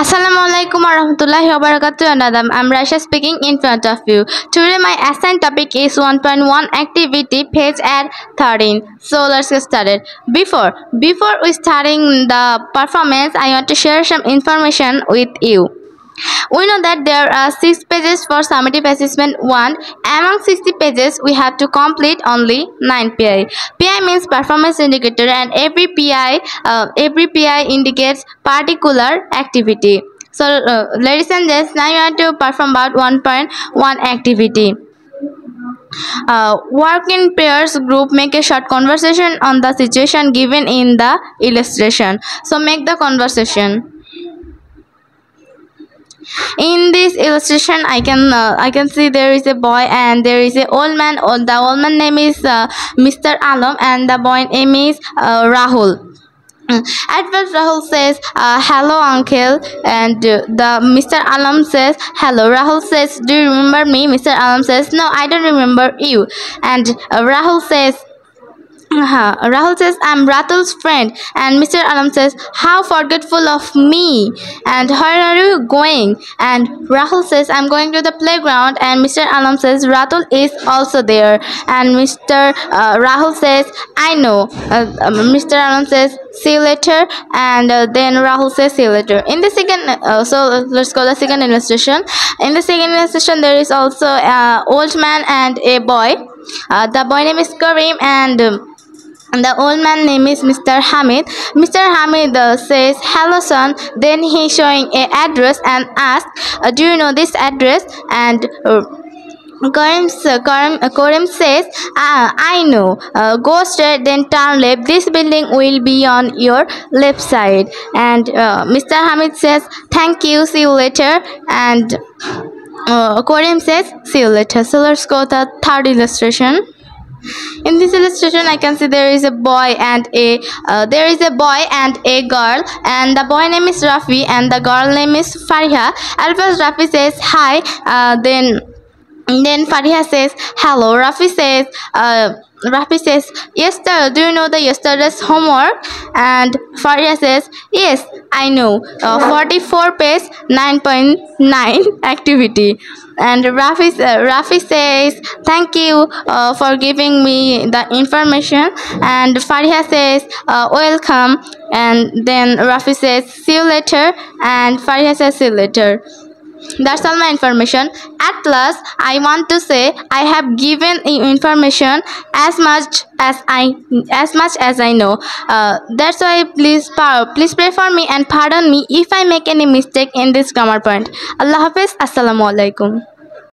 Assalamualaikum warahmatullahi wabarakatuh. Anadam. I'm Raisha speaking in front of you. Today my assigned topic is 1.1 activity page at 13. So let's get started. Before we starting the performance, I want to share some information with you. We know that there are 6 pages for summative assessment 1. Among 60 pages, we have to complete only 9 PI. PI means performance indicator, and every PI indicates particular activity. So, ladies and gents, now you have to perform about 1.1 activity. Work in pairs group. Make a short conversation on the situation given in the illustration. So, make the conversation. In this illustration, I can see there is a boy and there is a old man. The old man name is Mr. Alam and the boy name is Rahul. At first, Rahul says, "Hello, uncle," and the Mr. Alam says, "Hello." Rahul says, "Do you remember me?" Mr. Alam says, "No, I don't remember you." And Rahul says, "I'm Ratul's friend." And Mr. Alam says, "How forgetful of me, and where are you going?" And Rahul says, "I'm going to the playground." And Mr. Alam says, "Ratul is also there." And Rahul says, "I know." Mr. Alam says, "See you later." And then Rahul says, "See you later." In the second, so let's go to the second illustration. In the second illustration, there is also an old man and a boy. The boy name is Karim and the old man name is Mr. Hamid. Mr. Hamid says, "Hello, son." Then he showing a address and asks, "Do you know this address?" And Karim says, "I know. Go straight, then turn left. This building will be on your left side." And Mr. Hamid says, "Thank you. See you later." And Karim says, "See you later." So let's go to the third illustration. In this illustration, I can see there is a boy and a girl, and the boy name is Rafi and the girl name is Fariha. At first, Rafi says hi. Then Fariha says hello. Rafi says, "Yes, sir. Do you know the yesterday's homework?" And Fariha says, "Yes, I know. 44 page 9.9 activity." And Rafi says, "Thank you for giving me the information." And Fariha says, "Welcome." And then Rafi says, "See you later." And Fariha says, "See you later." That's all my information. At last, I want to say I have given you information as much as I know. That's why please pray for me and pardon me if I make any mistake in this grammar point. Allah Hafiz. Assalamu alaikum.